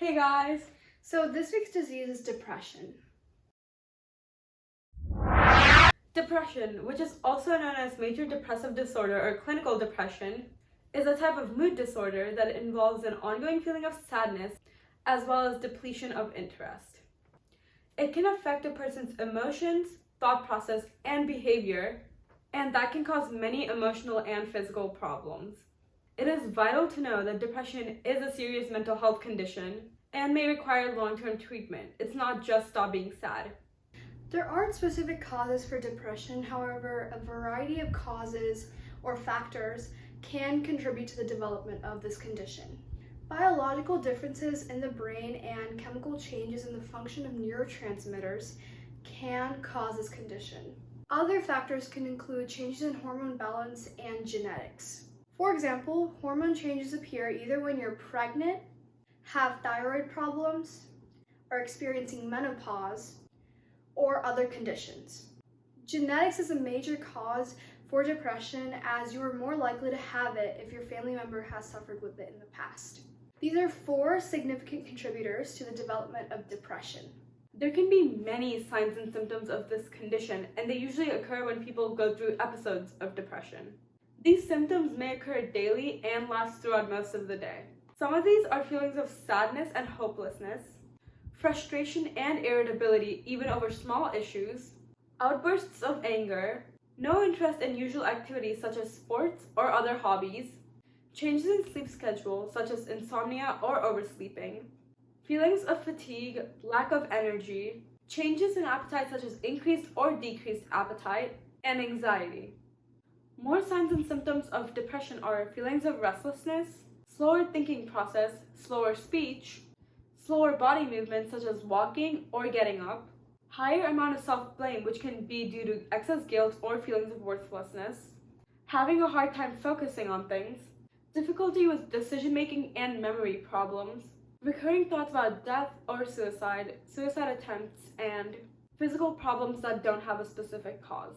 Hey guys! So this week's disease is depression. Depression, which is also known as major depressive disorder or clinical depression, is a type of mood disorder that involves an ongoing feeling of sadness as well as depletion of interest. It can affect a person's emotions, thought process, and behavior, and that can cause many emotional and physical problems. It is vital to know that depression is a serious mental health condition and may require long-term treatment. It's not just stop being sad. There aren't specific causes for depression, however, a variety of causes or factors can contribute to the development of this condition. Biological differences in the brain and chemical changes in the function of neurotransmitters can cause this condition. Other factors can include changes in hormone balance and genetics. For example, hormone changes appear either when you're pregnant, have thyroid problems, are experiencing menopause, or other conditions. Genetics is a major cause for depression, as you are more likely to have it if your family member has suffered with it in the past. These are 4 significant contributors to the development of depression. There can be many signs and symptoms of this condition, and they usually occur when people go through episodes of depression. These symptoms may occur daily and last throughout most of the day. Some of these are feelings of sadness and hopelessness, frustration and irritability even over small issues, outbursts of anger, no interest in usual activities such as sports or other hobbies, changes in sleep schedule such as insomnia or oversleeping, feelings of fatigue, lack of energy, changes in appetite such as increased or decreased appetite, and anxiety. More signs and symptoms of depression are feelings of restlessness, slower thinking process, slower speech, slower body movements such as walking or getting up, higher amount of self-blame which can be due to excess guilt or feelings of worthlessness, having a hard time focusing on things, difficulty with decision-making and memory problems, recurring thoughts about death or suicide, suicide attempts, and physical problems that don't have a specific cause.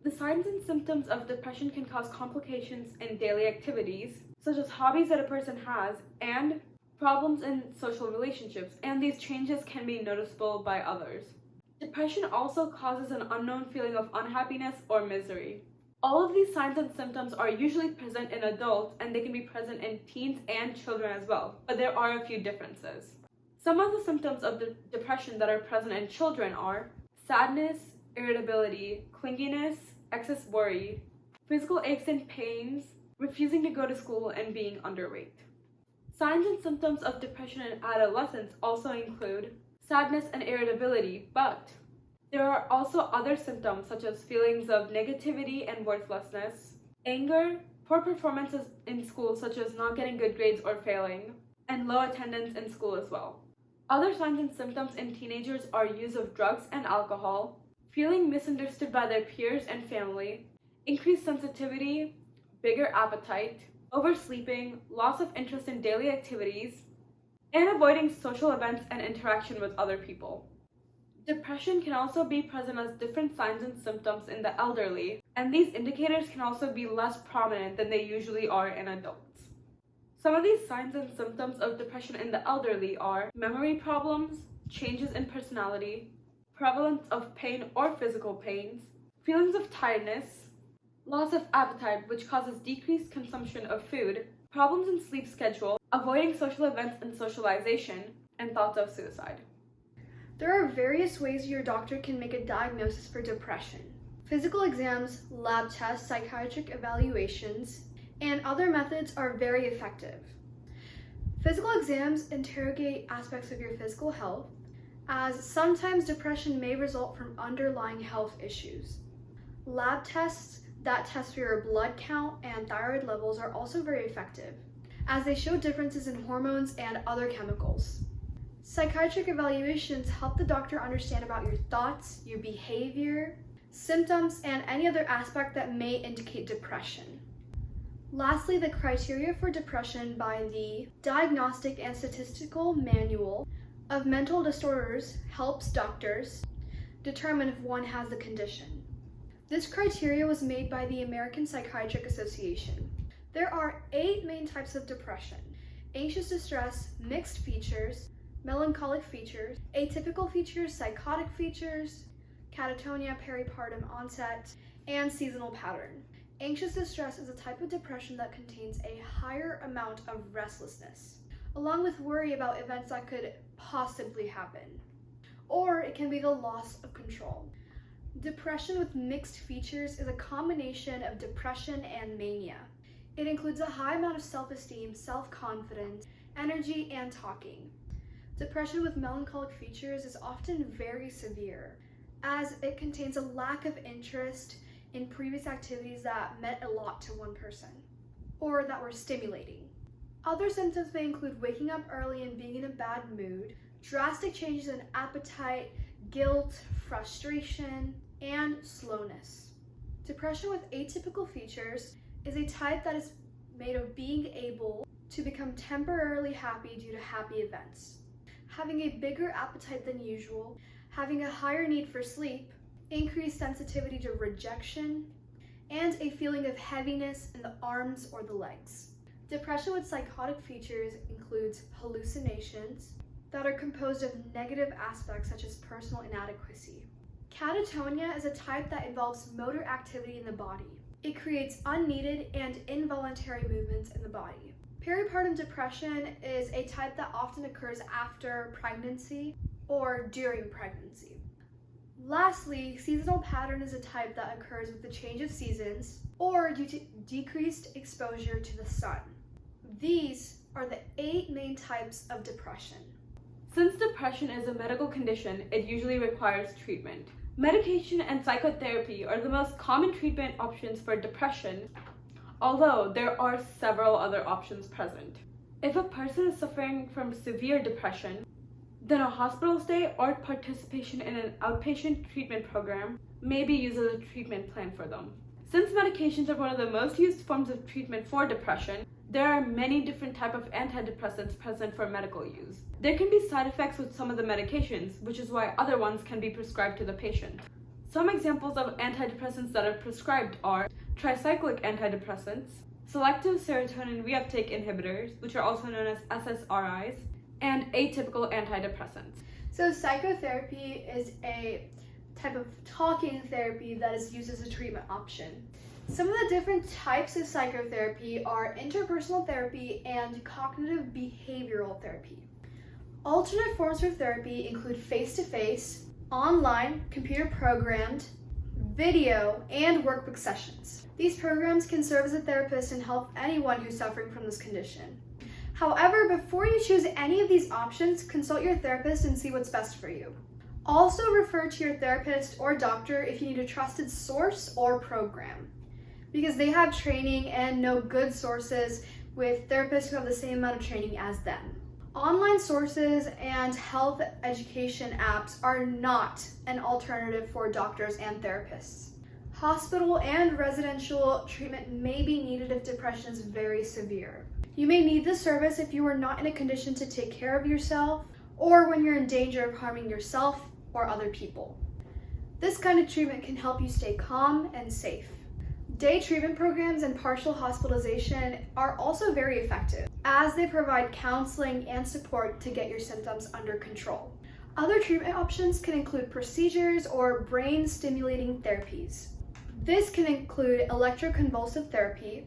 The signs and symptoms of depression can cause complications in daily activities, such as hobbies that a person has, and problems in social relationships, and these changes can be noticeable by others. Depression also causes an unknown feeling of unhappiness or misery. All of these signs and symptoms are usually present in adults, and they can be present in teens and children as well, but there are a few differences. Some of the symptoms of depression that are present in children are sadness, irritability, clinginess, excess worry, physical aches and pains, refusing to go to school, and being underweight. Signs and symptoms of depression in adolescents also include sadness and irritability, but there are also other symptoms such as feelings of negativity and worthlessness, anger, poor performances in school such as not getting good grades or failing, and low attendance in school as well. Other signs and symptoms in teenagers are use of drugs and alcohol, feeling misunderstood by their peers and family, increased sensitivity, bigger appetite, oversleeping, loss of interest in daily activities, and avoiding social events and interaction with other people. Depression can also be present as different signs and symptoms in the elderly, and these indicators can also be less prominent than they usually are in adults. Some of these signs and symptoms of depression in the elderly are memory problems, changes in personality, prevalence of pain or physical pains, feelings of tiredness, loss of appetite which causes decreased consumption of food, problems in sleep schedule, avoiding social events and socialization, and thoughts of suicide. There are various ways your doctor can make a diagnosis for depression. Physical exams, lab tests, psychiatric evaluations, and other methods are very effective. Physical exams interrogate aspects of your physical health, as sometimes depression may result from underlying health issues. Lab tests that test for your blood count and thyroid levels are also very effective, as they show differences in hormones and other chemicals. Psychiatric evaluations help the doctor understand about your thoughts, your behavior, symptoms, and any other aspect that may indicate depression. Lastly, the criteria for depression by the Diagnostic and Statistical Manual of Mental Disorders helps doctors determine if one has the condition. This criteria was made by the American Psychiatric Association. There are 8 main types of depression, anxious distress, mixed features, melancholic features, atypical features, psychotic features, catatonia, peripartum onset, and seasonal pattern. Anxious distress is a type of depression that contains a higher amount of restlessness, along with worry about events that could possibly happen. Or it can be the loss of control. Depression with mixed features is a combination of depression and mania. It includes a high amount of self-esteem, self-confidence, energy, and talking. Depression with melancholic features is often very severe, as it contains a lack of interest in previous activities that meant a lot to one person, or that were stimulating. Other symptoms may include waking up early and being in a bad mood, drastic changes in appetite, guilt, frustration, and slowness. Depression with atypical features is a type that is made of being able to become temporarily happy due to happy events, having a bigger appetite than usual, having a higher need for sleep, increased sensitivity to rejection, and a feeling of heaviness in the arms or the legs. Depression with psychotic features includes hallucinations that are composed of negative aspects such as personal inadequacy. Catatonia is a type that involves motor activity in the body. It creates unneeded and involuntary movements in the body. Peripartum depression is a type that often occurs after pregnancy or during pregnancy. Lastly, seasonal pattern is a type that occurs with the change of seasons or due to decreased exposure to the sun. These are the 8 main types of depression. Since depression is a medical condition, it usually requires treatment. Medication and psychotherapy are the most common treatment options for depression, although there are several other options present. If a person is suffering from severe depression, then a hospital stay or participation in an outpatient treatment program may be used as a treatment plan for them. Since medications are one of the most used forms of treatment for depression, there are many different types of antidepressants present for medical use. There can be side effects with some of the medications, which is why other ones can be prescribed to the patient. Some examples of antidepressants that are prescribed are tricyclic antidepressants, selective serotonin reuptake inhibitors, which are also known as SSRIs, and atypical antidepressants. So psychotherapy is a type of talking therapy that is used as a treatment option. Some of the different types of psychotherapy are interpersonal therapy and cognitive behavioral therapy. Alternate forms of therapy include face-to-face, online, computer-programmed, video, and workbook sessions. These programs can serve as a therapist and help anyone who's suffering from this condition. However, before you choose any of these options, consult your therapist and see what's best for you. Also refer to your therapist or doctor if you need a trusted source or program, because they have training and know good sources with therapists who have the same amount of training as them. Online sources and health education apps are not an alternative for doctors and therapists. Hospital and residential treatment may be needed if depression is very severe. You may need this service if you are not in a condition to take care of yourself or when you're in danger of harming yourself or other people. This kind of treatment can help you stay calm and safe. Day treatment programs and partial hospitalization are also very effective, as they provide counseling and support to get your symptoms under control. Other treatment options can include procedures or brain-stimulating therapies. This can include electroconvulsive therapy,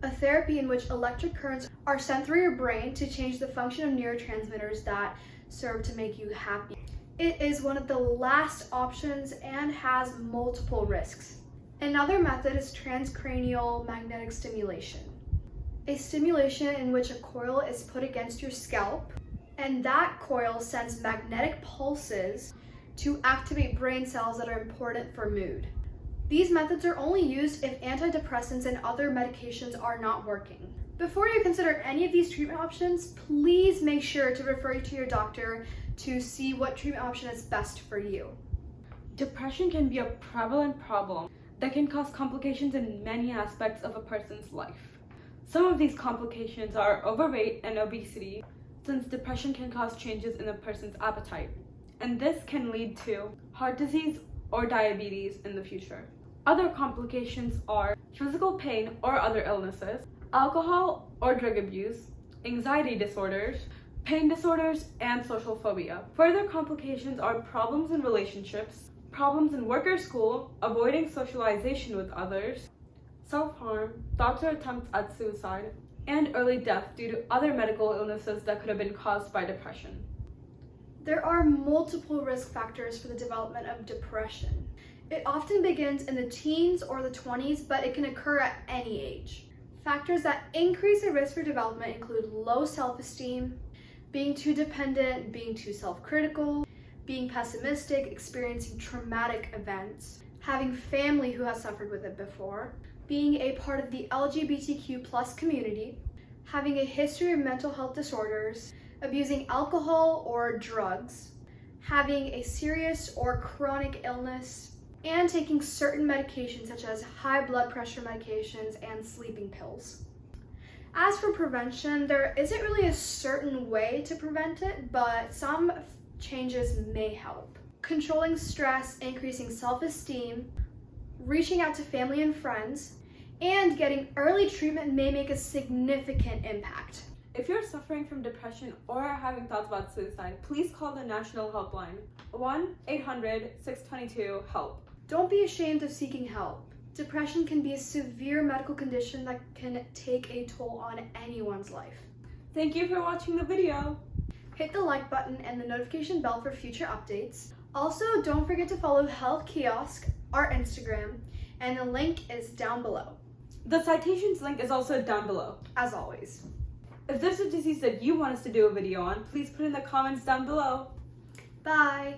a therapy in which electric currents are sent through your brain to change the function of neurotransmitters that serve to make you happy. It is one of the last options and has multiple risks. Another method is transcranial magnetic stimulation, a stimulation in which a coil is put against your scalp, and that coil sends magnetic pulses to activate brain cells that are important for mood. These methods are only used if antidepressants and other medications are not working. Before you consider any of these treatment options, please make sure to refer to your doctor to see what treatment option is best for you. Depression can be a prevalent problem that can cause complications in many aspects of a person's life. Some of these complications are overweight and obesity, since depression can cause changes in a person's appetite, and this can lead to heart disease or diabetes in the future. Other complications are physical pain or other illnesses, alcohol or drug abuse, anxiety disorders, pain disorders, and social phobia. Further complications are problems in relationships, problems in work or school, avoiding socialization with others, self-harm, thoughts or attempts at suicide, and early death due to other medical illnesses that could have been caused by depression. There are multiple risk factors for the development of depression. It often begins in the teens or the 20s, but it can occur at any age. Factors that increase the risk for development include low self-esteem, being too dependent, being too self-critical, being pessimistic, experiencing traumatic events, having family who has suffered with it before, being a part of the LGBTQ+ community, having a history of mental health disorders, abusing alcohol or drugs, having a serious or chronic illness, and taking certain medications such as high blood pressure medications and sleeping pills. As for prevention, there isn't really a certain way to prevent it, but some changes may help. Controlling stress, increasing self-esteem, reaching out to family and friends, and getting early treatment may make a significant impact. If you're suffering from depression or are having thoughts about suicide, please call the National Helpline, 1-800-622-HELP. Don't be ashamed of seeking help. Depression can be a severe medical condition that can take a toll on anyone's life. Thank you for watching the video. Hit the like button and the notification bell for future updates. Also, don't forget to follow Health Kiosk, our Instagram, and the link is down below. The citations link is also down below. As always. If there's a disease that you want us to do a video on, please put in the comments down below. Bye!